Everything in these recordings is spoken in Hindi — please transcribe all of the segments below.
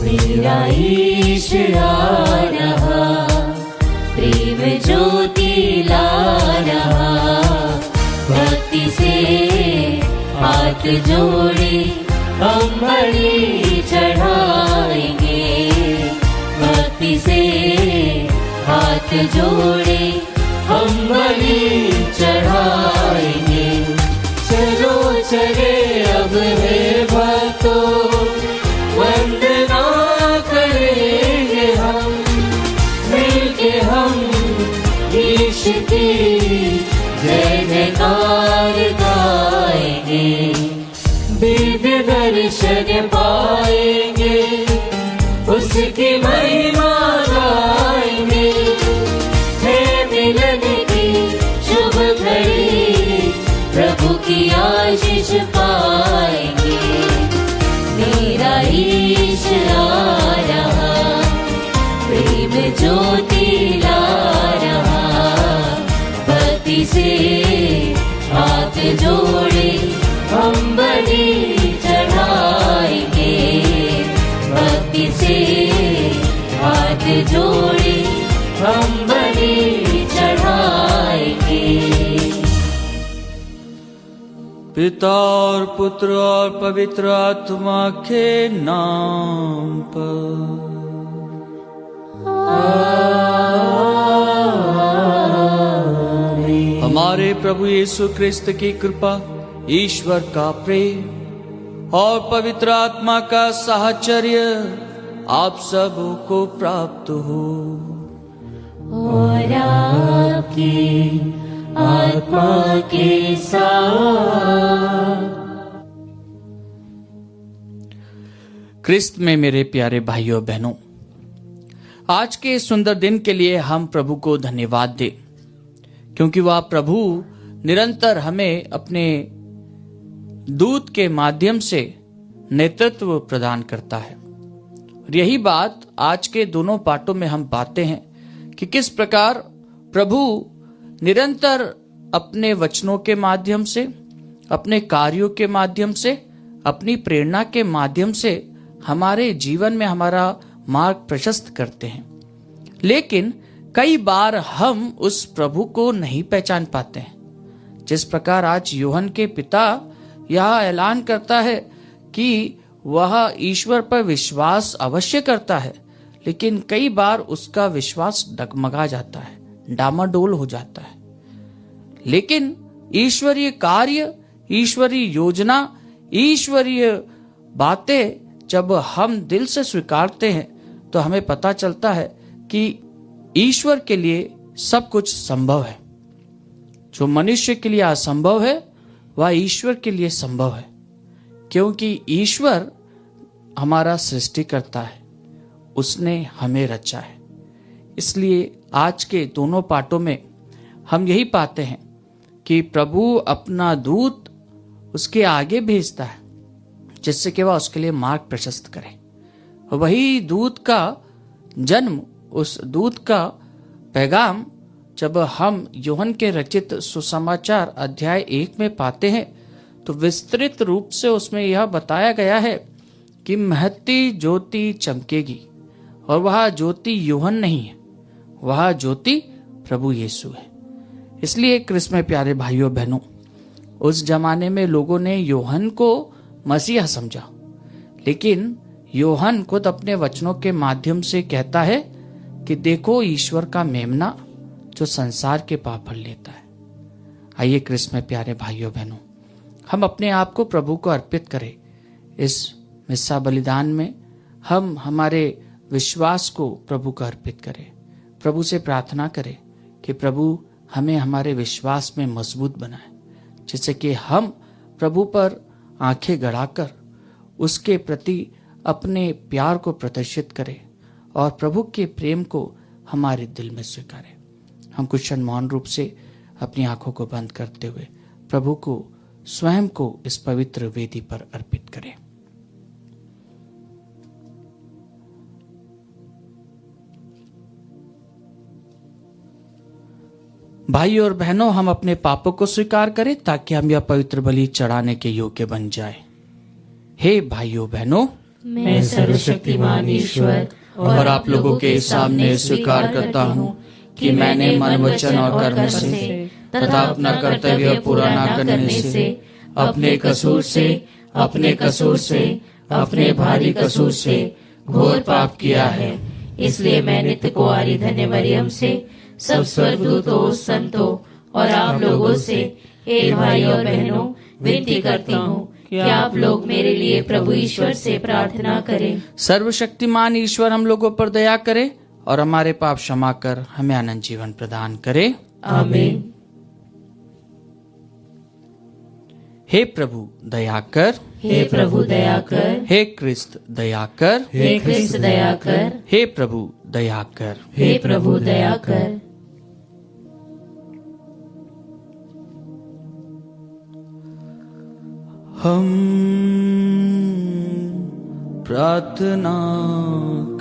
मेरा ईश आ रहा, प्रेम ज्योति ला रहा। भक्ति से हाथ जोड़े हम बलि चढ़ाएंगे। भक्ति से हाथ जोड़े हम बलि चढ़ाएंगे। चलो चले अब हे भक्तों, वंदना करेंगे हम मिलके। हम ईश की जय जयकार गाएंगे। दिव्य दर्शन पाएंगे, उसकी महिमा गाएंगे। है मिलन की शुभ घड़ी, प्रभु की आशीष पाएंगे। मेरा ईश आ रहा, प्रेम ज्योति ला रहा। भक्ति से हाथ जोड़े हम बलि चढ़ाएंगे। भक्ति से हाथ जोड़े हम बलि चढ़ाएंगे। पिता और पुत्र और पवित्र आत्मा के नाम पर। हमारे प्रभु यीशु क्रिस्त की कृपा, ईश्वर का प्रेम और पवित्र आत्मा का साहचर्य आप सबों को प्राप्त हो। और आपकी आत्मा के साथ। क्रिस्त में मेरे प्यारे भाइयों बहनों, आज के सुंदर दिन के लिए हम प्रभु को धन्यवाद दें, क्योंकि वह प्रभु निरंतर हमें अपने दूत के माध्यम से नेतृत्व प्रदान करता है। और यही बात आज के दोनों पाठों में हम पाते हैं कि किस प्रकार प्रभु निरंतर अपने वचनों के माध्यम से, अपने कार्यों के माध्यम से, अपनी प्रेरणा के माध्यम से हमारे जीवन में हमारा मार्ग प्रशस्त करते हैं। लेकिन कई बार हम उस प्रभु को नहीं पहचान पाते हैं। जिस प्रकार आज यूहन्ना के पिता यह ऐलान करता है कि वह ईश्वर पर विश्वास अवश्य करता है, लेकिन कई बार उसका विश्वास डगमगा जाता है, डामाडोल हो जाता है। लेकिन ईश्वरीय कार्य, ईश्वरीय योजना, ईश्वरीय बातें जब हम दिल से स्वीकारते हैं तो हमें पता चलता है कि ईश्वर के लिए सब कुछ संभव है। जो मनुष्य के लिए असंभव है वह ईश्वर के लिए संभव है, क्योंकि ईश्वर हमारा सृष्टिकर्ता है, उसने हमें रचा है। इसलिए आज के दोनों पाठों में हम यही पाते हैं कि प्रभु अपना दूत उसके आगे भेजता है, जिससे कि वह उसके लिए मार्ग प्रशस्त करे। वही दूत का जन्म, उस दूत का पैगाम जब हम यूहन्ना के रचित सुसमाचार अध्याय 1 में पाते हैं तो विस्तृत रूप से उसमें यह बताया गया है कि महती ज्योति चमकेगी, और वह ज्योति यूहन्ना नहीं है, वह ज्योति प्रभु यीशु है। इसलिए क्रिस्त में प्यारे भाइयों बहनों, उस जमाने में लोगों ने यूहन्ना को मसीहा समझा, लेकिन यूहन्ना खुद अपने वचनों के माध्यम से कहता है कि देखो ईश्वर का मेमना जो संसार के पाप भर लेता है। आइए क्रिस्त में प्यारे भाइयों बहनों, हम अपने आप को प्रभु को अर्पित करें। इस मिस्सा बलिदान में हम हमारे विश्वास को प्रभु को अर्पित करें। प्रभु से प्रार्थना करें कि प्रभु हमें हमारे विश्वास में मजबूत बनाए, जिससे कि हम प्रभु पर आंखें गड़ाकर उसके प्रति अपने प्यार को प्रदर्शित करें और प्रभु के प्रेम को हमारे दिल में स्वीकारें। हम कुछ क्षण मौन रूप से अपनी आंखों को बंद करते हुए प्रभु को स्वयं को इस पवित्र वेदी पर अर्पित करें। भाइयों और बहनों, हम अपने पापों को स्वीकार करें ताकि हम यह पवित्र बलि चढ़ाने के योग्य बन जाए। हे भाइयों बहनों, मैं सर्वशक्तिमान ईश्वर और आप लोगों के सामने स्वीकार करता हूँ कि मैंने मन, वचन और कर्म से तथा अपना कर्तव्य पूरा न करने से अपने कसूर से अपने भारी कसूर से घोर पाप किया है। इसलिए मैं नित्य कुंवारी धन्य मरियम से, सब स्वर्गदूतों, संतों और आप लोगों से, हे भाई और बहनों, विनती करती हूँ कि आप लोग मेरे लिए प्रभु ईश्वर से प्रार्थना करें। सर्वशक्तिमान ईश्वर हम लोगों पर दया करे और हमारे पाप क्षमा कर हमें अनंत जीवन प्रदान करे। आमीन। हे प्रभु दया कर, हे प्रभु दया कर, हे क्रिस्त दया कर, हे क्रिस्त दया कर, हे प्रभु दया कर। हे प्रभु दया कर। हम प्रार्थना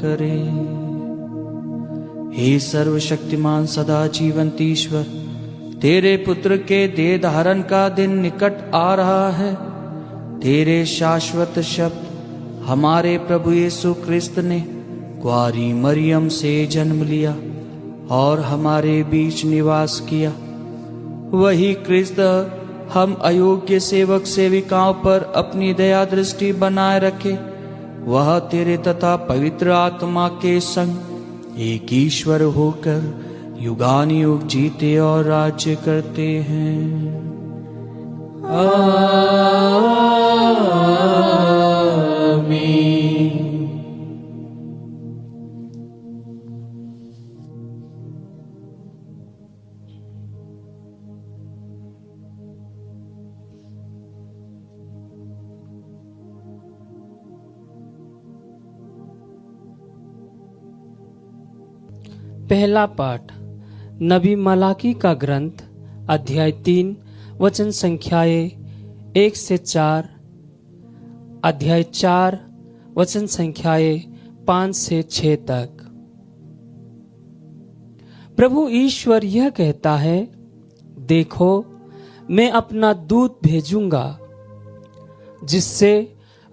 करें। हे सर्वशक्तिमान सदा जीवंत ईश्वर, तेरे पुत्र के देह धारण का दिन निकट आ रहा है। तेरे शाश्वत शब्द हमारे प्रभु यीशु क्रिस्त ने कुंवारी मरियम से जन्म लिया और हमारे बीच निवास किया। वही क्रिस्त हम अयोग्य सेवक सेविकाओं पर अपनी दया दृष्टि बनाए रखे। वह तेरे तथा पवित्र आत्मा के संग एक ईश्वर होकर युगानुयुग जीते और राज्य करते हैं। आमीन। पहला पाठ नबी मलाकी का ग्रंथ, अध्याय 3, वचन संख्याएं 1 से 4, अध्याय 4, वचन संख्याएं 5 से 6 तक। प्रभु ईश्वर यह कहता है, देखो मैं अपना दूत भेजूंगा, जिससे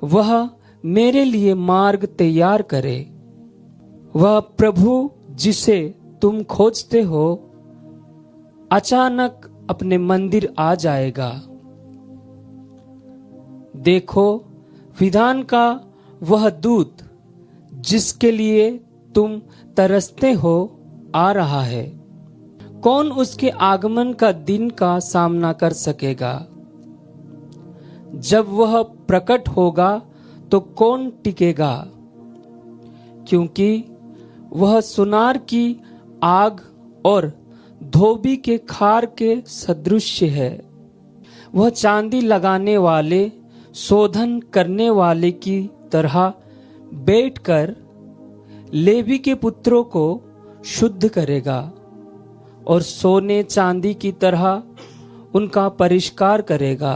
वह मेरे लिए मार्ग तैयार करे। वह प्रभु जिसे तुम खोजते हो अचानक अपने मंदिर आ जाएगा। देखो विधान का वह दूत जिसके लिए तुम तरसते हो आ रहा है। कौन उसके आगमन का दिन का सामना कर सकेगा? जब वह प्रकट होगा तो कौन टिकेगा? क्योंकि वह सुनार की आग और धोबी के खार के सदृश है। वह चांदी लगाने वाले, शोधन करने वाले की तरह बैठकर लेवी के पुत्रों को शुद्ध करेगा और सोने चांदी की तरह उनका परिष्कार करेगा।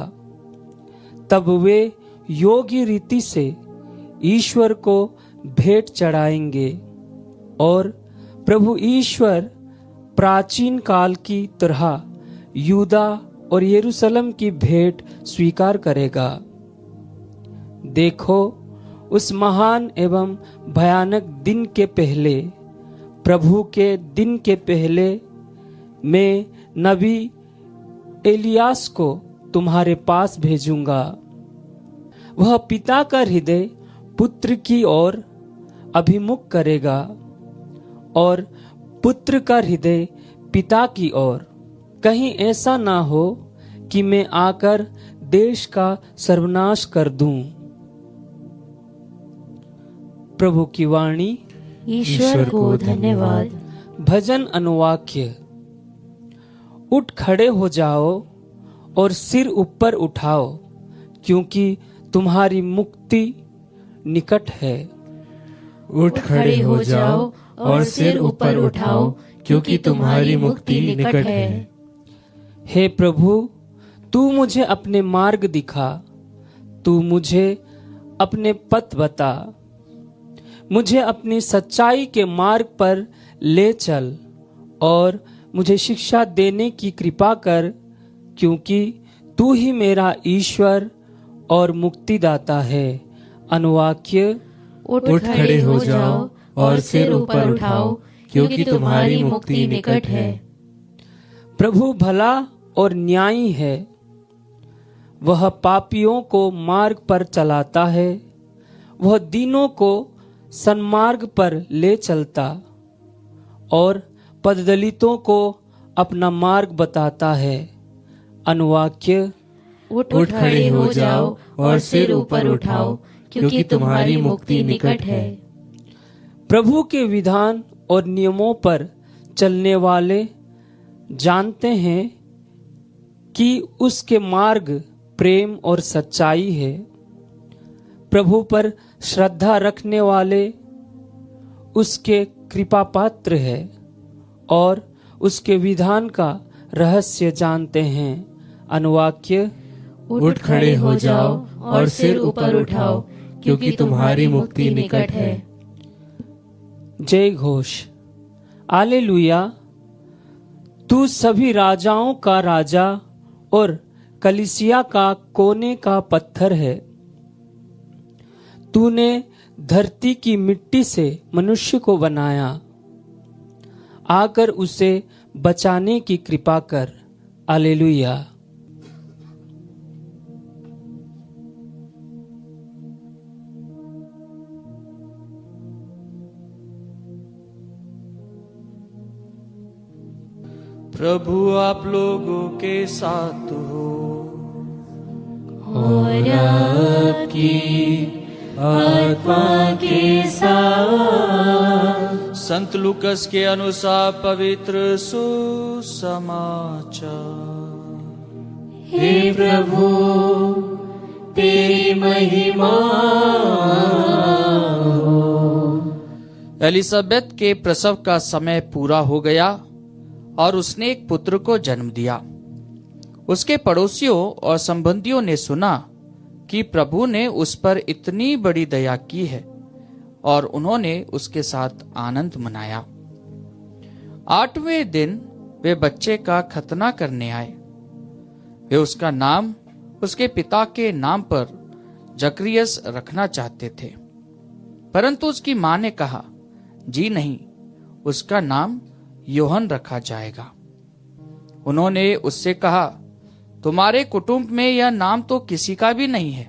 तब वे योग्य रीति से ईश्वर को भेंट चढ़ाएंगे और प्रभु ईश्वर प्राचीन काल की तरह यूदा और यरूशलेम की भेंट स्वीकार करेगा। देखो उस महान एवं भयानक दिन के पहले, प्रभु के दिन के पहले, मैं नबी एलियास को तुम्हारे पास भेजूंगा। वह पिता का हृदय पुत्र की ओर अभिमुख करेगा और पुत्र का हृदय पिता की ओर। कहीं ऐसा ना हो कि मैं आकर देश का सर्वनाश कर दूं। प्रभु की वाणी। ईश्वर को धन्यवाद। भजन अनुवाक्य। उठ खड़े हो जाओ और सिर ऊपर उठाओ, क्योंकि तुम्हारी मुक्ति निकट है। उठ खड़े हो जाओ और सिर ऊपर उठाओ, क्योंकि तुम्हारी मुक्ति निकट है। हे प्रभु, तू मुझे अपने मार्ग दिखा, तू मुझे अपने पथ बता। मुझे अपनी सच्चाई के मार्ग पर ले चल और मुझे शिक्षा देने की कृपा कर, क्योंकि तू ही मेरा ईश्वर और मुक्तिदाता है। अनुवाक्य उठ खड़े हो जाओ और सिर ऊपर उठाओ, क्योंकि तुम्हारी मुक्ति निकट है। प्रभु भला और न्यायी है, वह पापियों को मार्ग पर चलाता है, वह दीनों को सन्मार्ग पर ले चलता और पददलितों को अपना मार्ग बताता है। अनुवाक्य उठ खड़े हो जाओ और सिर ऊपर उठाओ, क्योंकि तुम्हारी मुक्ति निकट है। प्रभु के विधान और नियमों पर चलने वाले जानते हैं कि उसके मार्ग प्रेम और सच्चाई है। प्रभु पर श्रद्धा रखने वाले उसके कृपा पात्र है और उसके विधान का रहस्य जानते हैं। अनुवाक्य उठ खड़े हो जाओ और सिर ऊपर उठाओ, क्योंकि तुम्हारी मुक्ति निकट है। जय घोष। आलेलुया। तू सभी राजाओं का राजा और कलीसिया का कोने का पत्थर है। तूने धरती की मिट्टी से मनुष्य को बनाया, आकर उसे बचाने की कृपा कर। आलेलुया। प्रभु आप लोगों के साथ हो और आपकी आत्मा के साथ। संत लूकस के अनुसार पवित्र सुसमाचार। हे प्रभु, तेरी महिमा हो। एलिजाबेथ के प्रसव का समय पूरा हो गया और उसने एक पुत्र को जन्म दिया। उसके पड़ोसियों और संबंधियों ने सुना कि प्रभु ने उस पर इतनी बड़ी दया की है और उन्होंने उसके साथ आनंद मनाया। 8वें दिन वे बच्चे का खतना करने आए। वे उसका नाम उसके पिता के नाम पर जकरियस रखना चाहते थे, परंतु उसकी मां ने कहा, जी नहीं, उसका नाम योहन रखा जाएगा। उन्होंने उससे कहा, तुम्हारे कुटुंब में यह नाम तो किसी का भी नहीं है।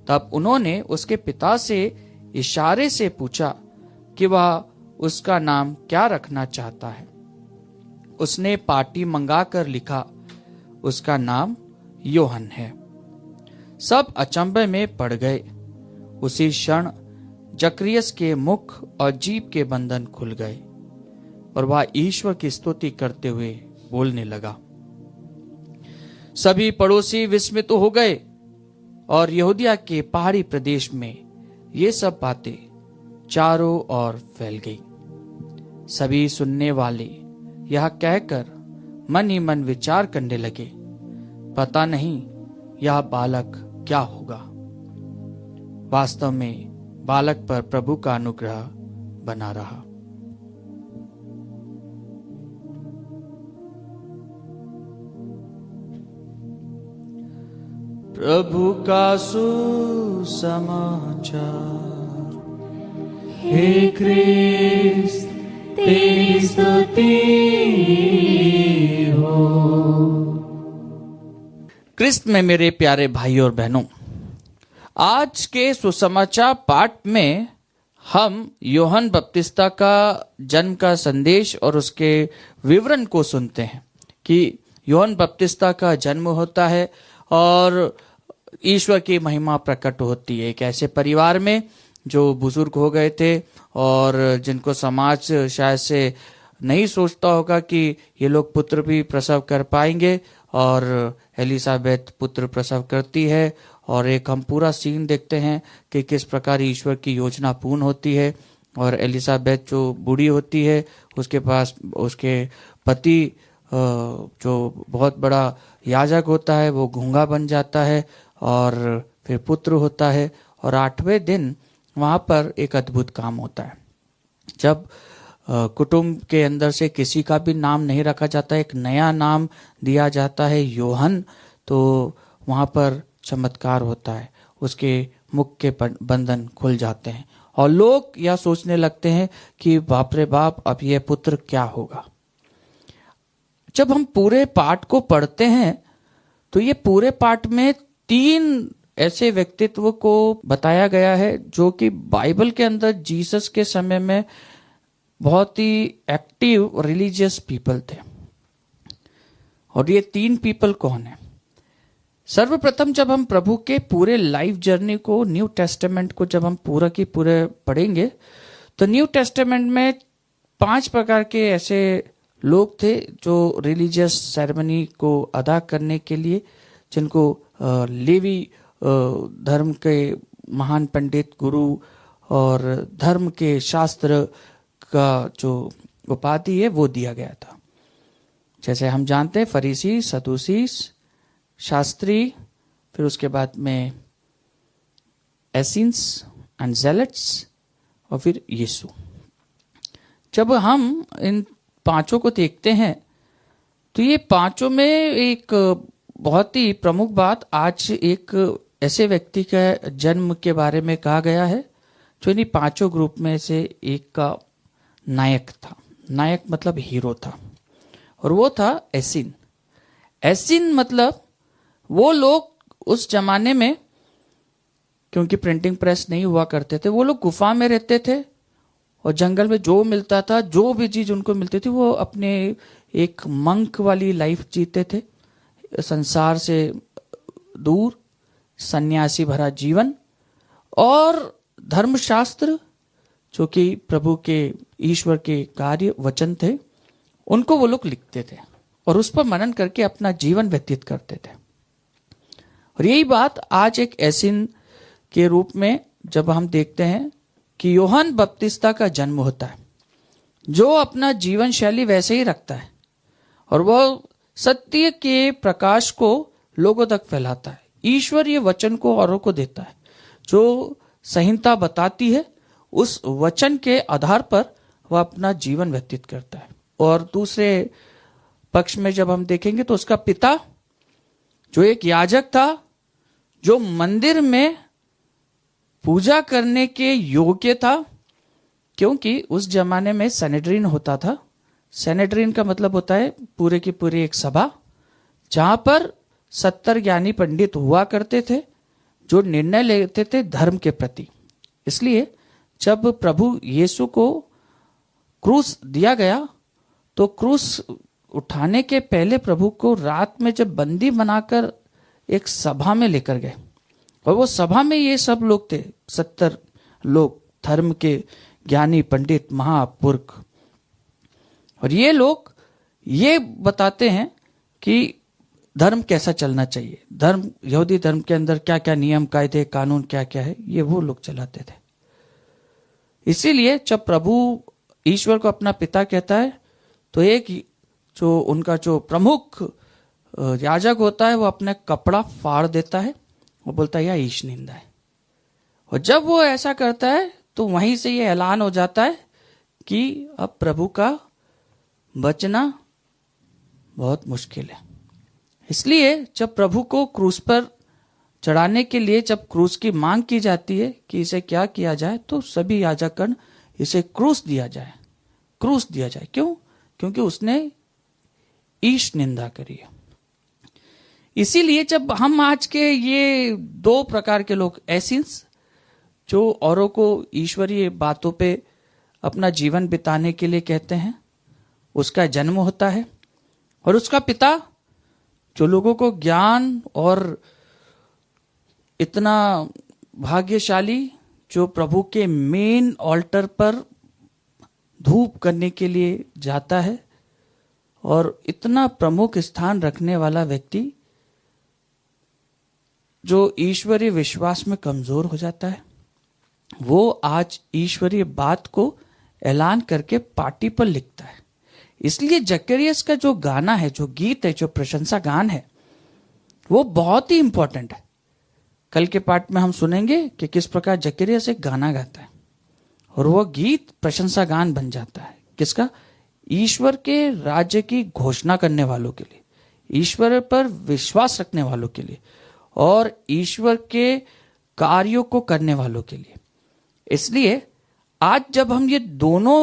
तब उन्होंने उसके पिता से इशारे से पूछा कि वह उसका नाम क्या रखना चाहता है। उसने पाटी मंगाकर लिखा, उसका नाम योहन है। सब अचंभे में पड़ गए। उसी क्षण जकरियस के मुख और जीभ के बंधन खुल गए और वह ईश्वर की स्तुति करते हुए बोलने लगा। सभी पड़ोसी विस्मित हो गए और यहूदिया के पहाड़ी प्रदेश में ये सब बातें चारों ओर फैल गई। सभी सुनने वाले यह कहकर मन ही मन विचार करने लगे, पता नहीं यह बालक क्या होगा। वास्तव में बालक पर प्रभु का अनुग्रह बना रहा। प्रभु का सुसमाचार। हे क्रिस्त, तेरी स्तुति हो। क्रिस्त में मेरे प्यारे भाई और बहनों, आज के सुसमाचार पाठ में हम योहन बपतिस्ता का जन्म का संदेश और उसके विवरण को सुनते हैं कि योहन बपतिस्ता का जन्म होता है और ईश्वर की महिमा प्रकट होती है एक ऐसे परिवार में जो बुजुर्ग हो गए थे और जिनको समाज शायद से नहीं सोचता होगा कि ये लोग पुत्र भी प्रसव कर पाएंगे, और एलिजाबेथ पुत्र प्रसव करती है और एक हम पूरा सीन देखते हैं कि किस प्रकार ईश्वर की योजना पूर्ण होती है। और एलिजाबेथ जो बूढ़ी होती है, उसके पास उसके पति जो बहुत बड़ा याजक होता है वो गूंगा बन जाता है और फिर पुत्र होता है। और 8वें दिन वहाँ पर एक अद्भुत काम होता है। जब कुटुंब के अंदर से किसी का भी नाम नहीं रखा जाता, एक नया नाम दिया जाता है योहन, तो वहाँ पर चमत्कार होता है। उसके मुख के बंधन खुल जाते हैं और लोग यह सोचने लगते हैं कि बाप रे बाप, अब यह पुत्र क्या होगा। जब हम पूरे पाठ को पढ़ते हैं तो ये पूरे पाठ में 3 ऐसे व्यक्तित्व को बताया गया है जो कि बाइबल के अंदर जीसस के समय में बहुत ही एक्टिव रिलीजियस पीपल थे। और ये 3 पीपल कौन है? सर्वप्रथम जब हम प्रभु के पूरे लाइफ जर्नी को, न्यू टेस्टामेंट को जब हम पूरा की पूरे पढ़ेंगे तो न्यू टेस्टामेंट में 5 प्रकार के ऐसे लोग थे जो रिलीजियस सेरेमनी को अदा करने के लिए, जिनको लेवी धर्म के महान पंडित, गुरु और धर्म के शास्त्र का जो उपाधि है वो दिया गया था। जैसे हम जानते हैं फरीसी, सदूसी, शास्त्री, फिर उसके बाद में एसेंस एंड ज़ेलट्स और फिर यीशु। जब हम इन 5 को देखते हैं तो ये 5 में एक बहुत ही प्रमुख बात, आज एक ऐसे व्यक्ति का जन्म के बारे में कहा गया है जो इन्हीं 5 ग्रुप में से एक का नायक था। नायक मतलब हीरो था, और वो था एसिन। एसिन मतलब वो लोग उस जमाने में, क्योंकि प्रिंटिंग प्रेस नहीं हुआ करते थे, वो लोग गुफा में रहते थे और जंगल में जो मिलता था, जो भी चीज उनको मिलती थी, वो अपने एक मंक वाली लाइफ जीते थे, संसार से दूर, सन्यासी भरा जीवन। और धर्मशास्त्र जो कि प्रभु के, ईश्वर के कार्य वचन थे, उनको वो लोग लिखते थे और उस पर मनन करके अपना जीवन व्यतीत करते थे। और यही बात आज एक एसिन के रूप में जब हम देखते हैं कि यूहन्ना बपतिस्ता का जन्म होता है, जो अपना जीवन शैली वैसे ही रखता है और वह सत्य के प्रकाश को लोगों तक फैलाता है, ईश्वरीय वचन को औरों को देता है, जो संहिता बताती है उस वचन के आधार पर वह अपना जीवन व्यतीत करता है। और दूसरे पक्ष में जब हम देखेंगे तो उसका पिता जो एक याजक था, जो मंदिर में पूजा करने के योग्य था, क्योंकि उस जमाने में सेनेड्रीन होता था। सेनेड्रीन का मतलब होता है पूरे की पूरी एक सभा, जहां पर 70 ज्ञानी पंडित हुआ करते थे जो निर्णय लेते थे धर्म के प्रति। इसलिए जब प्रभु यीशु को क्रूस दिया गया तो क्रूस उठाने के पहले प्रभु को रात में जब बंदी बनाकर एक सभा में लेकर गए, और वो सभा में ये सब लोग थे, 70 लोग, धर्म के ज्ञानी पंडित, महापुरुष। और ये लोग ये बताते हैं कि धर्म कैसा चलना चाहिए, धर्म, यहूदी धर्म के अंदर क्या क्या नियम, कायदे, कानून क्या क्या है, ये वो लोग चलाते थे। इसीलिए जब प्रभु ईश्वर को अपना पिता कहता है तो एक जो उनका जो प्रमुख याजक होता है वो अपने कपड़ा फाड़ देता है, वो बोलता है यह ईश निंदा है। और जब वो ऐसा करता है तो वहीं से ये ऐलान हो जाता है कि अब प्रभु का बचना बहुत मुश्किल है। इसलिए जब प्रभु को क्रूस पर चढ़ाने के लिए जब क्रूस की मांग की जाती है कि इसे क्या किया जाए, तो सभी याजकगण इसे क्रूस दिया जाए, क्रूस दिया जाए। क्यों? क्योंकि उसने ईश निंदा करी है। इसीलिए जब हम आज के ये 2 प्रकार के लोग, एसेंस जो औरों को ईश्वरीय बातों पे अपना जीवन बिताने के लिए कहते हैं, उसका जन्म होता है, और उसका पिता जो लोगों को ज्ञान और इतना भाग्यशाली, जो प्रभु के मेन ऑल्टर पर धूप करने के लिए जाता है, और इतना प्रमुख स्थान रखने वाला व्यक्ति जो ईश्वरीय विश्वास में कमजोर हो जाता है, वो आज ईश्वरीय बात को ऐलान करके पार्टी पर लिखता है। इसलिए जकरियस का जो गाना है, जो गीत है, जो प्रशंसा गान है, वो बहुत ही इंपॉर्टेंट है। कल के पाठ में हम सुनेंगे कि किस प्रकार जकरियस एक गाना गाता है और वो गीत प्रशंसा गान बन जाता है। किसका? ईश्वर के राज्य की घोषणा करने वालों के लिए, ईश्वर पर विश्वास रखने वालों के लिए, और ईश्वर के कार्यों को करने वालों के लिए। इसलिए आज जब हम ये दोनों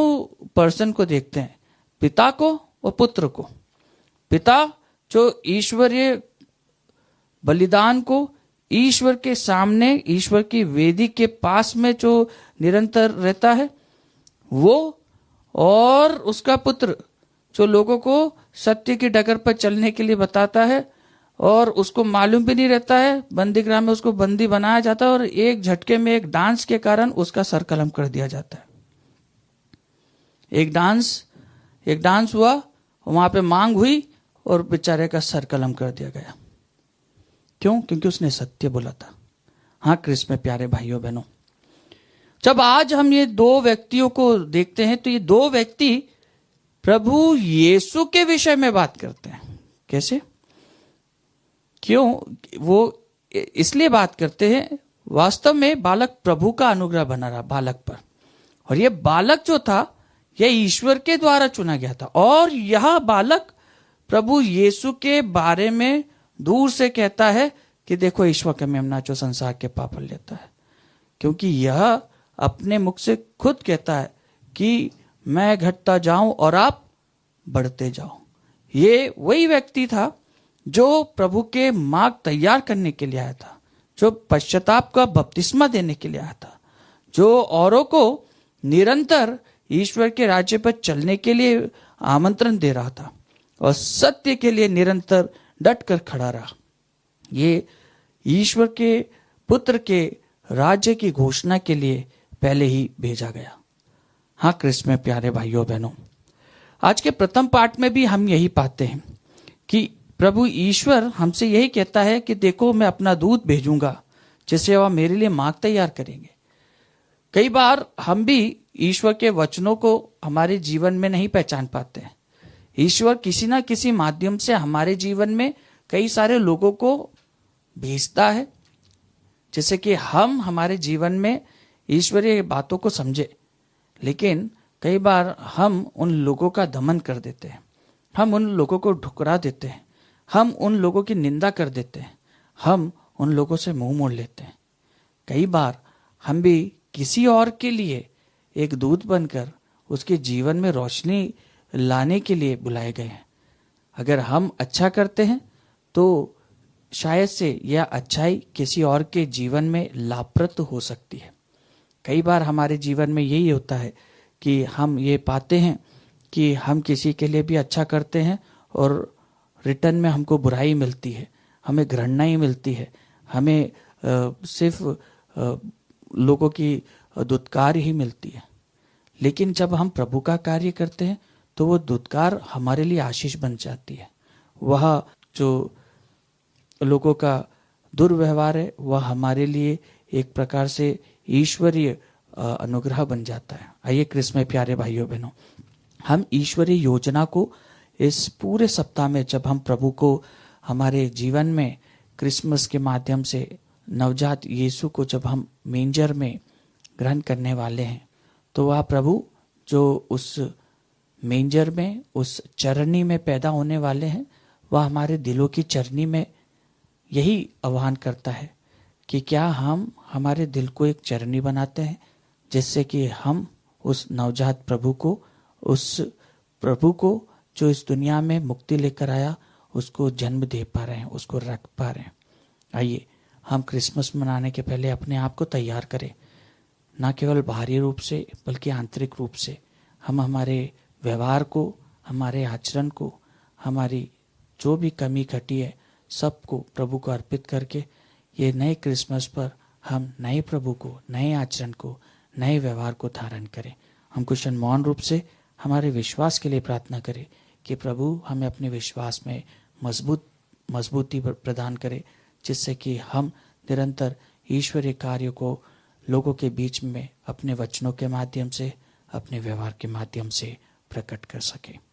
पर्सन को देखते हैं, पिता को और पुत्र को, पिता जो ईश्वरीय बलिदान को ईश्वर के सामने, ईश्वर की वेदी के पास में जो निरंतर रहता है वो, और उसका पुत्र जो लोगों को सत्य की डगर पर चलने के लिए बताता है और उसको मालूम भी नहीं रहता है, बंदीगृह में उसको बंदी बनाया जाता है और एक झटके में एक डांस के कारण उसका सर कलम कर दिया जाता है। एक डांस हुआ, वहां पे मांग हुई और बेचारे का सर कलम कर दिया गया। क्यों? क्योंकि उसने सत्य बोला था। हाँ क्रिस्त में प्यारे भाइयों बहनों, जब आज हम ये दो व्यक्तियों को देखते हैं तो ये दो व्यक्ति प्रभु यीशु के विषय में बात करते हैं। कैसे? क्यों वो इसलिए बात करते हैं, वास्तव में बालक प्रभु का अनुग्रह बना रहा बालक पर, और ये बालक जो था यह ईश्वर के द्वारा चुना गया था, और यह बालक प्रभु यीशु के बारे में दूर से कहता है कि देखो ईश्वर का मेमना जो संसार के पाप लेता है, क्योंकि यह अपने मुख से खुद कहता है कि मैं घटता जाऊं और आप बढ़ते जाओ। ये वही व्यक्ति था जो प्रभु के मार्ग तैयार करने के लिए आया था, जो पश्चाताप का बपतिस्मा देने के लिए आया था, जो औरों को निरंतर ईश्वर के राज्य पर चलने के लिए आमंत्रण दे रहा था और सत्य के लिए निरंतर डट कर खड़ा रहा। ये ईश्वर के पुत्र के राज्य की घोषणा के लिए पहले ही भेजा गया। हाँ क्रिस्त में प्यारे भाइयों बहनों, आज के प्रथम पाठ में भी हम यही पाते हैं कि प्रभु ईश्वर हमसे यही कहता है कि देखो मैं अपना दूत भेजूंगा जिससे वह मेरे लिए मार्ग तैयार करेंगे। कई बार हम भी ईश्वर के वचनों को हमारे जीवन में नहीं पहचान पाते हैं। ईश्वर किसी ना किसी माध्यम से हमारे जीवन में कई सारे लोगों को भेजता है जिससे कि हम हमारे जीवन में ईश्वरीय बातों को समझे, लेकिन कई बार हम उन लोगों का दमन कर देते हैं, हम उन लोगों को ठुकरा देते हैं, हम उन लोगों की निंदा कर देते हैं, हम उन लोगों से मुंह मोड़ लेते हैं। कई बार हम भी किसी और के लिए एक दूत बनकर उसके जीवन में रोशनी लाने के लिए बुलाए गए हैं। अगर हम अच्छा करते हैं तो शायद से यह अच्छाई किसी और के जीवन में लाभप्रद हो सकती है। कई बार हमारे जीवन में यही होता है कि हम ये पाते हैं कि हम किसी के लिए भी अच्छा करते हैं और रिटर्न में हमको बुराई मिलती है, हमें घृणा ही मिलती है, हमें सिर्फ लोगों की दुत्कार ही मिलती है। लेकिन जब हम प्रभु का कार्य करते हैं तो वो दुत्कार हमारे लिए आशीष बन जाती है। वह जो लोगों का दुर्व्यवहार है वह हमारे लिए एक प्रकार से ईश्वरीय अनुग्रह बन जाता है। आइए क्रिस्त में प्यारे भाइयों बहनों, हम ईश्वरीय योजना को इस पूरे सप्ताह में जब हम प्रभु को हमारे जीवन में क्रिसमस के माध्यम से नवजात यीशु को जब हम मेंजर में ग्रहण करने वाले हैं, तो वह प्रभु जो उस मेंजर में, उस चरनी में पैदा होने वाले हैं, वह हमारे दिलों की चरनी में यही आह्वान करता है कि क्या हम हमारे दिल को एक चरनी बनाते हैं जिससे कि हम उस नवजात प्रभु को, उस प्रभु को जो इस दुनिया में मुक्ति लेकर आया, उसको जन्म दे पा रहे हैं, उसको रख पा रहे हैं। आइए हम क्रिसमस मनाने के पहले अपने आप को तैयार करें, ना केवल बाहरी रूप से बल्कि आंतरिक रूप से। हम हमारे व्यवहार को, हमारे आचरण को, हमारी जो भी कमी घटी है सबको प्रभु को अर्पित करके ये नए क्रिसमस पर हम नए प्रभु को, नए आचरण को, नए व्यवहार को धारण करें। हम कुछ मौन रूप से हमारे विश्वास के लिए प्रार्थना करें कि प्रभु हमें अपने विश्वास में मजबूती प्रदान करे, जिससे कि हम निरंतर ईश्वरीय कार्य को लोगों के बीच में अपने वचनों के माध्यम से, अपने व्यवहार के माध्यम से प्रकट कर सके।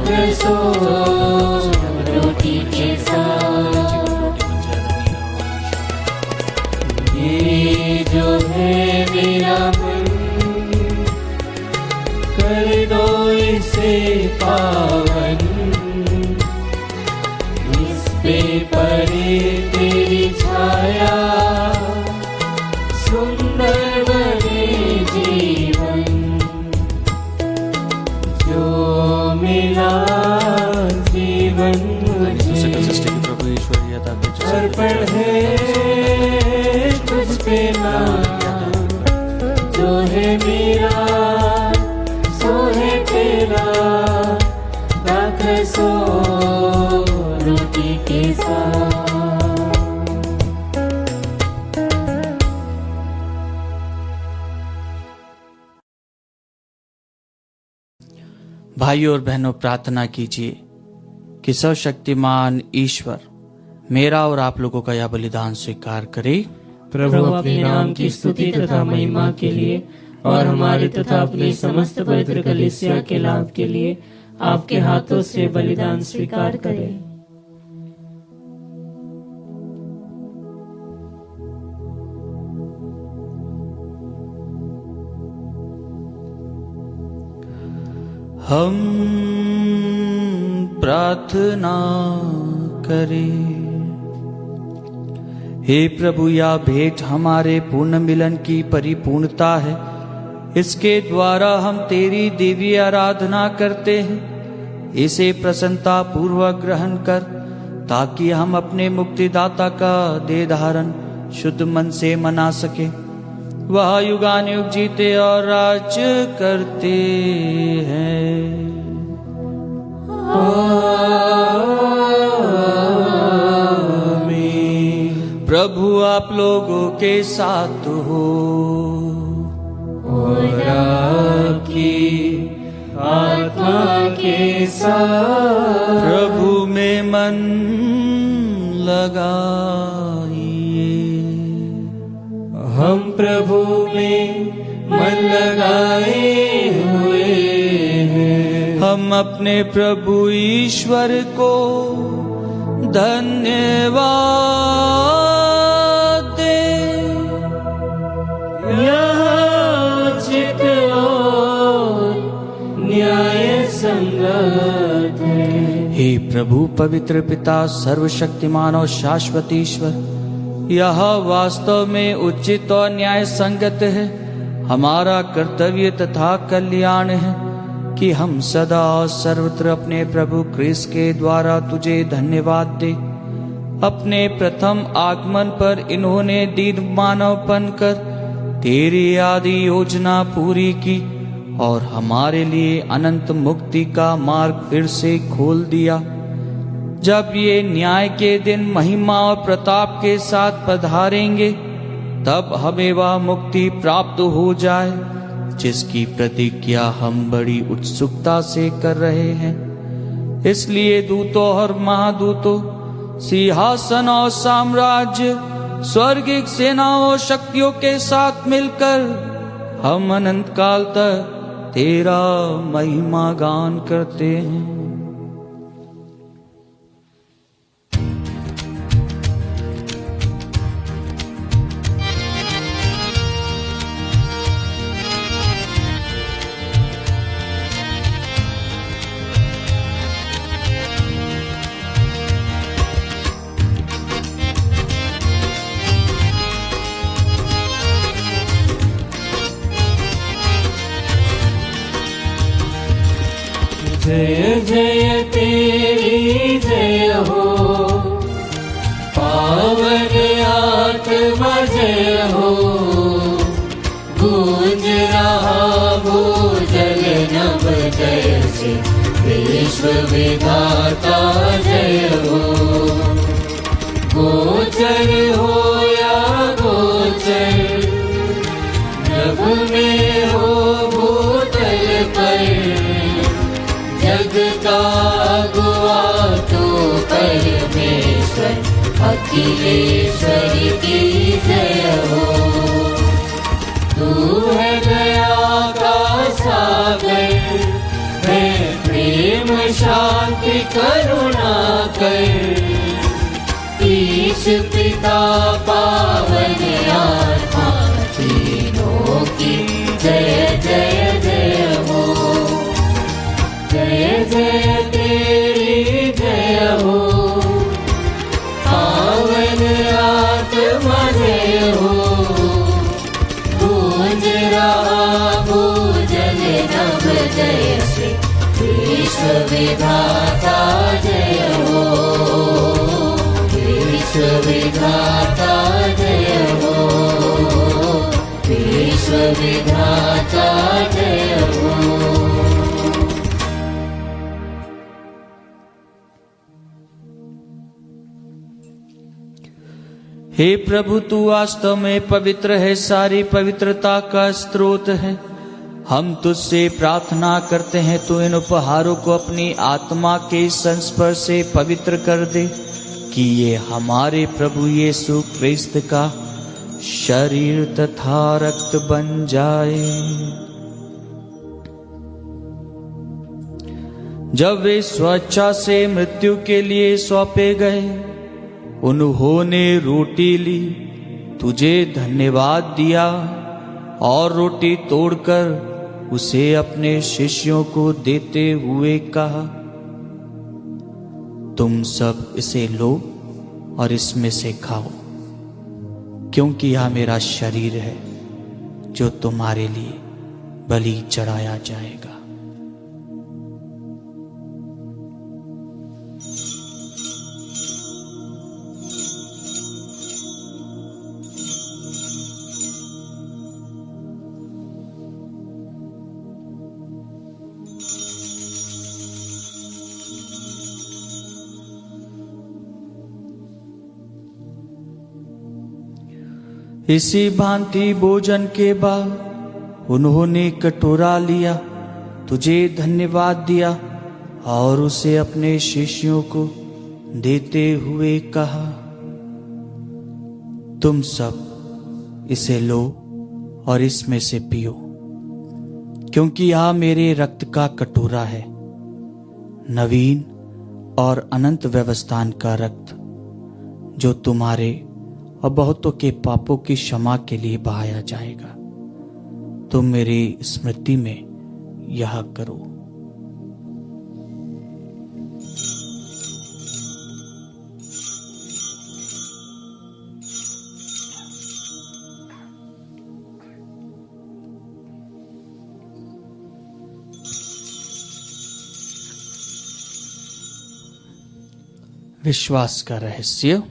दाखरसो रोटी के साथ। ये जो है मेरा मन, कर दो इसे पावन, इस पे पड़े तेरी छाया, सुंदर बने जीवन। जो मिला जीवन मुझे अर्पण है तुझ पे माया, जो है मेरा सो है तेरा, दाखरसो रोटी के साथ। भाइयों और बहनों, प्रार्थना कीजिए कि सर्वशक्तिमान ईश्वर मेरा और आप लोगों का यह बलिदान स्वीकार करे। प्रभु अपने नाम की स्तुति तथा महिमा के लिए और हमारे तथा अपने समस्त पवित्र कलीसिया के लाभ के लिए आपके हाथों से बलिदान स्वीकार करें। हम प्रार्थना करें। हे प्रभु, यह भेंट हमारे पूर्ण मिलन की परिपूर्णता है। इसके द्वारा हम तेरी देवी आराधना करते हैं। इसे प्रसन्नता पूर्वक ग्रहण कर, ताकि हम अपने मुक्तिदाता का देह धारण शुद्ध मन से मना सके। वह युगानुयुग जीते और राज करते हैं। आमीन। प्रभु आप लोगों के साथ हो और आपकी आत्मा के साथ। प्रभु में मन लगाइए। हम प्रभु में मन लगाए हुए हैं। हम अपने प्रभु ईश्वर को धन्यवाद दें। यह उचित और न्याय संगत है। हे प्रभु पवित्र पिता, सर्वशक्तिमान और शाश्वत ईश्वर, यह वास्तव में उचित और न्याय संगत है, हमारा कर्तव्य तथा कल्याण है कि हम सदा और सर्वत्र अपने प्रभु क्रिस्त के द्वारा तुझे धन्यवाद दे। अपने प्रथम आगमन पर इन्होंने दीन मानवपन कर तेरी आदि योजना पूरी की और हमारे लिए अनंत मुक्ति का मार्ग फिर से खोल दिया। जब ये न्याय के दिन महिमा और प्रताप के साथ पधारेंगे, तब हमें वह मुक्ति प्राप्त हो जाए जिसकी प्रतिज्ञा हम बड़ी उत्सुकता से कर रहे हैं। इसलिए दूतों और महादूतों, सिंहासन और साम्राज्य, स्वर्गिक सेनाओं और शक्तियों के साथ मिलकर हम अनंत काल तक तेरा महिमा गान करते हैं। जय जय तेरी जय हो, पावन आत्मा जय हो। गूंज रहा भूजल नभ जय से, विश्व विधाता जय हो। गोचर हो या गोचर, नभ में हो भूतल पर, जग का अगुआ तो परमेश्वर, अखिलेश्वर की जय हो। तू है दया का सागर, है प्रेम प्रेम शांति करुणा कर। ईश पिता पावन आत्मा तीनों की जय जय जय हो। जय जय तेरी जय हो। पावन आत्मा जय हो। गूंज रहा भूजल नभ जय श्री विश्व विधाता जय हो। विश्व विधाता जय हो। विश्व विधाता जय हो। हे प्रभु, तू वास्तव में पवित्र है, सारी पवित्रता का स्रोत है। हम तुझसे प्रार्थना करते हैं, तू इन उपहारों को अपनी आत्मा के संस्पर्श से पवित्र कर दे, कि ये हमारे प्रभु यीशु क्रिस्त का शरीर तथा रक्त बन जाए। जब वे स्वेच्छा से मृत्यु के लिए सौंपे गए, उन्होंने रोटी ली, तुझे धन्यवाद दिया और रोटी तोड़कर उसे अपने शिष्यों को देते हुए कहा, तुम सब इसे लो और इसमें से खाओ, क्योंकि यह मेरा शरीर है जो तुम्हारे लिए बलि चढ़ाया जाएगा। इसी भांति भोजन के बाद उन्होंने कटोरा लिया, तुझे धन्यवाद दिया और उसे अपने शिष्यों को देते हुए कहा, तुम सब इसे लो और इसमें से पियो, क्योंकि यह मेरे रक्त का कटोरा है, नवीन और अनंत व्यवस्थान का रक्त, जो तुम्हारे और बहुतों के पापों की क्षमा के लिए बहाया जाएगा। तुम मेरी स्मृति में यह करो। विश्वास का रहस्य।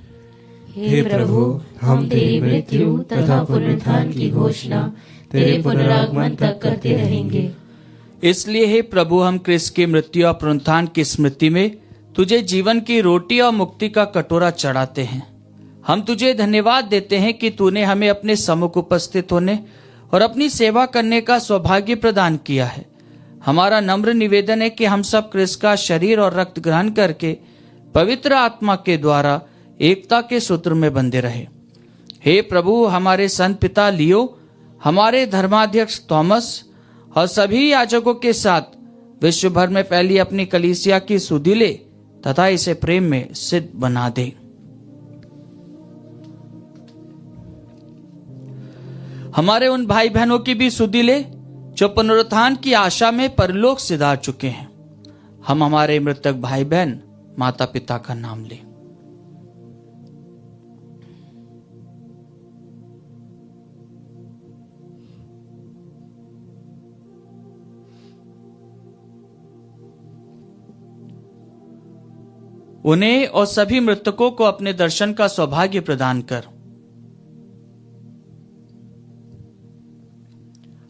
हे प्रभु, हम तेरी मृत्यु तथा पुनरुत्थान की घोषणा तेरे पुनरागमन तक करते रहेंगे। इसलिए हे प्रभु, हम क्रिस्त की मृत्यु और पुनरुत्थान की स्मृति में तुझे जीवन की रोटी और मुक्ति का कटोरा चढ़ाते हैं। हम तुझे धन्यवाद देते हैं कि तूने हमें अपने सम्मुख उपस्थित होने और अपनी सेवा करने का सौभाग्य प्रदान किया है। हमारा नम्र निवेदन है कि हम सब क्रिस्त का शरीर और रक्त ग्रहण करके पवित्र आत्मा के द्वारा एकता के सूत्र में बंधे रहे। हे प्रभु, हमारे संत पिता लियो, हमारे धर्माध्यक्ष थॉमस और सभी याजकों के साथ विश्व भर में फैली अपनी कलीसिया की सुधि ले तथा इसे प्रेम में सिद्ध बना दे। हमारे उन भाई बहनों की भी सुधि ले जो पुनरुत्थान की आशा में परलोक सिधार चुके हैं। हम हमारे मृतक भाई बहन माता पिता का नाम लें। उन्हें और सभी मृतकों को अपने दर्शन का सौभाग्य प्रदान कर।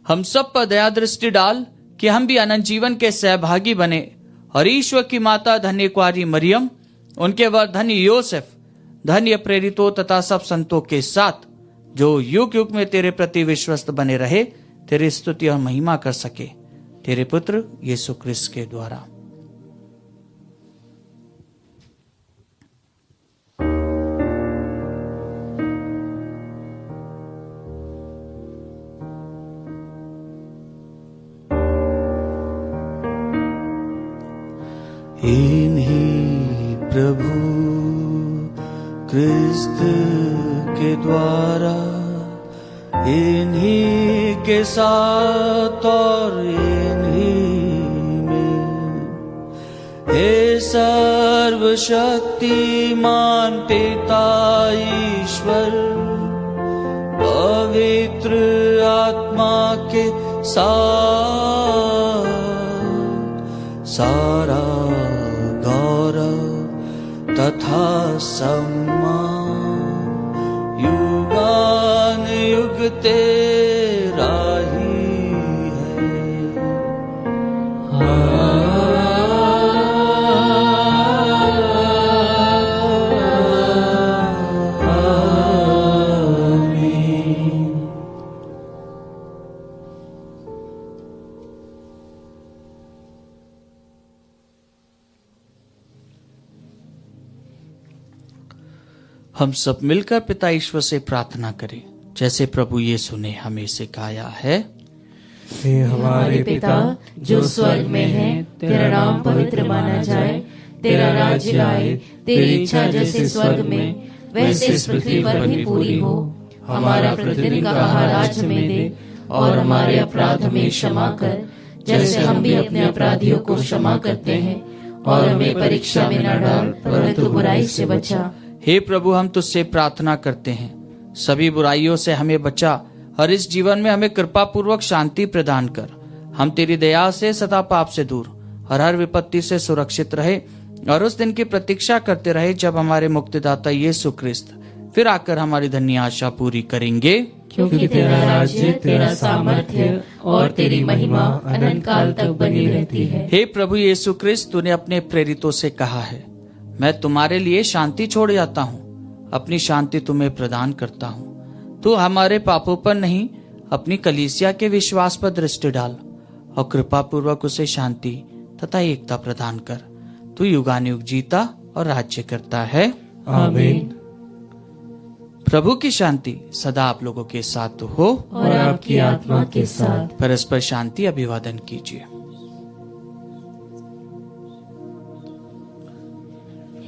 हम सब पर दया दृष्टि डाल कि हम भी अनंत जीवन के सहभागी बने और ईश्वर की माता धन्य कुंवारी मरियम, उनके वर धन्य योसेफ, धन्य प्रेरितों तथा सब संतों के साथ जो युग युग में तेरे प्रति विश्वस्त बने रहे, तेरी स्तुति और महिमा कर सके, तेरे पुत्र यीशु क्रिस्त के द्वारा। इन्हीं प्रभु क्रिस्त के द्वारा, इन्हीं के साथ और इन्हीं में, हे सर्वशक्तिमान पिता ईश्वर, पवित्र आत्मा के साथ सारा गौरव तथा सम्मान युगान युग तेरा ही है। हम सब मिलकर पिता ईश्वर से प्रार्थना करें, जैसे प्रभु यीशु ने हमें सिखाया है। हे हमारे पिता जो स्वर्ग में है, तेरा नाम पवित्र माना जाए, तेरा राज्य आए, तेरी इच्छा जैसे स्वर्ग में वैसे इस पृथ्वी पर भी पूरी हो। हमारा प्रतिदिन का आहार आज हमें दे, और हमारे अपराध हमें क्षमा कर, जैसे हम भी अपने अपराधियों को क्षमा करते हैं, और हमें परीक्षा में न डाल, परंतु बुराई से बचा। हे प्रभु, हम तुझसे प्रार्थना करते हैं, सभी बुराइयों से हमें बचा और इस जीवन में हमें कृपा पूर्वक शांति प्रदान कर। हम तेरी दया से सदा पाप से दूर और हर विपत्ति से सुरक्षित रहे, और उस दिन की प्रतीक्षा करते रहे जब हमारे मुक्तिदाता यीशु क्रिस्त फिर आकर हमारी धन्य आशा पूरी करेंगे। क्योंकि तेरा राज्य, तेरा सामर्थ्य और तेरी महिमा अनंत काल तक बनी रहती है। हे प्रभु यीशु क्रिस्त, तूने अपने प्रेरितों से कहा है, मैं तुम्हारे लिए शांति छोड़ जाता हूँ, अपनी शांति तुम्हें प्रदान करता हूँ। तू हमारे पापों पर नहीं, अपनी कलीसिया के विश्वास पर दृष्टि डाल और कृपा पूर्वक उसे शांति तथा एकता प्रदान कर। तू युगानुयुग जीता और राज्य करता है। आमीन। प्रभु की शांति सदा आप लोगों के साथ हो और आपकी आत्मा के साथ। परस्पर शांति अभिवादन कीजिए।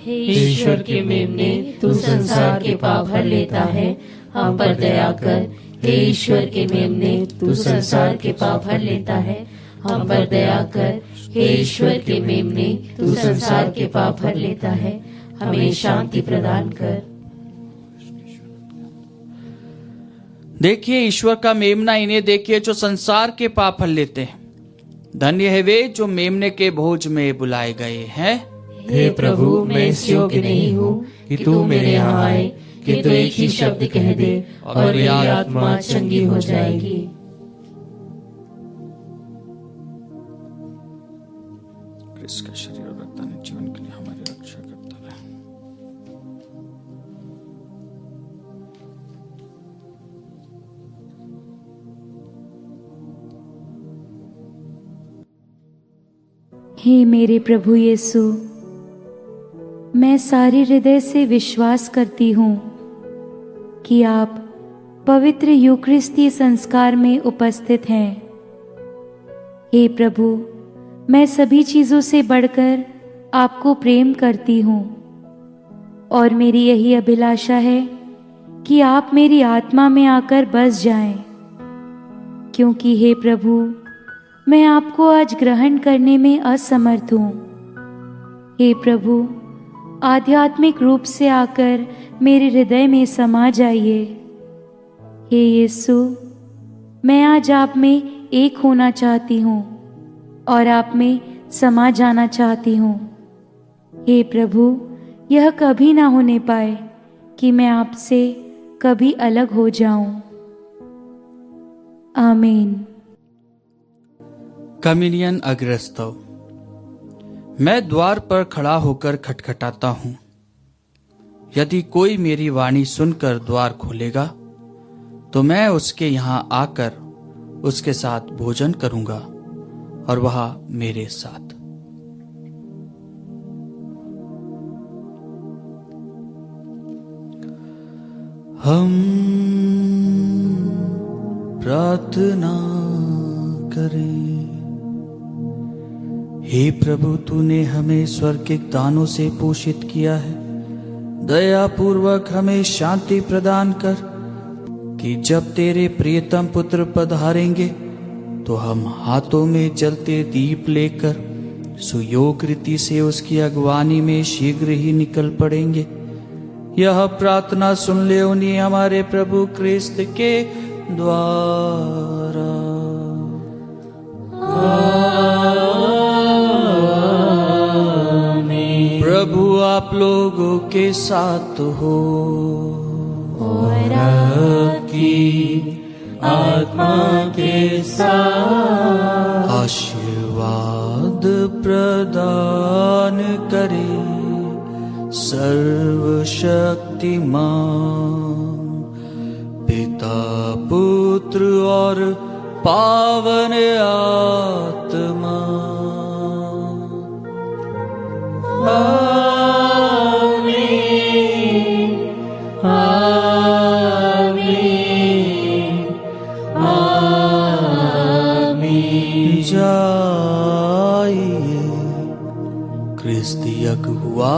हे ईश्वर के मेमने, तू संसार के पाप हर लेता है, हम पर दया कर। हे ईश्वर के मेमने, तू संसार के पाप हर लेता है, हम पर दया कर। हे ईश्वर के मेमने, तू संसार के पाप हर लेता है, हमें शांति प्रदान कर। देखिए, ईश्वर का मेमना, इन्हें देखिए जो संसार के पाप हर लेते हैं। धन्य है वे जो मेमने के भोज में बुलाए गए हैं। हे प्रभु, मैं इस योग्य नहीं हूँ कि तू मेरे यहाँ आए, कि तू एक ही शब्द कह दे और मेरी आत्मा चंगी हो जाएगी। क्रिस्त का शरीर और रक्त अनंत जीवन के लिए हमारी रक्षा करता है। हे मेरे प्रभु यीशु, मैं सारे हृदय से विश्वास करती हूँ कि आप पवित्र यूकरिस्ती संस्कार में उपस्थित हैं। हे प्रभु, मैं सभी चीज़ों से बढ़कर आपको प्रेम करती हूँ और मेरी यही अभिलाषा है कि आप मेरी आत्मा में आकर बस जाएं, क्योंकि हे प्रभु, मैं आपको आज ग्रहण करने में असमर्थ हूँ। हे प्रभु, आध्यात्मिक रूप से आकर मेरे हृदय में समा जाइए। हे यीशु, मैं आज आप में एक होना चाहती हूँ और आप में समा जाना चाहती हूँ। हे प्रभु, यह कभी ना होने पाए कि मैं आपसे कभी अलग हो जाऊं। आमीन। कम्युनियन अग्रस्तव। मैं द्वार पर खड़ा होकर खटखटाता हूँ। यदि कोई मेरी वाणी सुनकर द्वार खोलेगा तो मैं उसके यहाँ आकर उसके साथ भोजन करूंगा और वह मेरे साथ। हम प्रार्थना करें। हे प्रभु, तूने हमें स्वर्गिक दानों से पोषित किया है। दया पूर्वक हमें शांति प्रदान कर कि जब तेरे प्रियतम पुत्र पधारेंगे तो हम हाथों में जलते दीप लेकर सुयोग रीति से उसकी अगवानी में शीघ्र ही निकल पड़ेंगे। यह प्रार्थना सुन ले उन्हीं हमारे प्रभु क्रिस्त के द्वारा। प्रभु आप लोगों के साथ हो और आपकी आत्मा के साथ। आशीर्वाद प्रदान करे सर्वशक्तिमान पिता, पुत्र और पावन आत्मा। आमीन, आमीन, आमीन। जाइए, क्रिस्त यज्ञ हुआ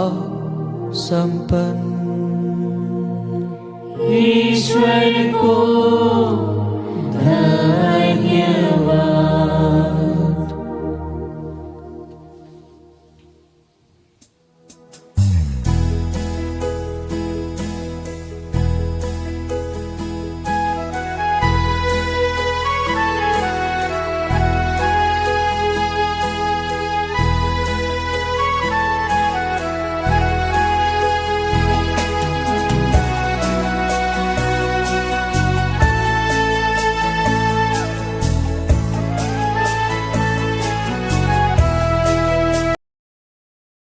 संपन्न। ईश्वर को धन्यवाद।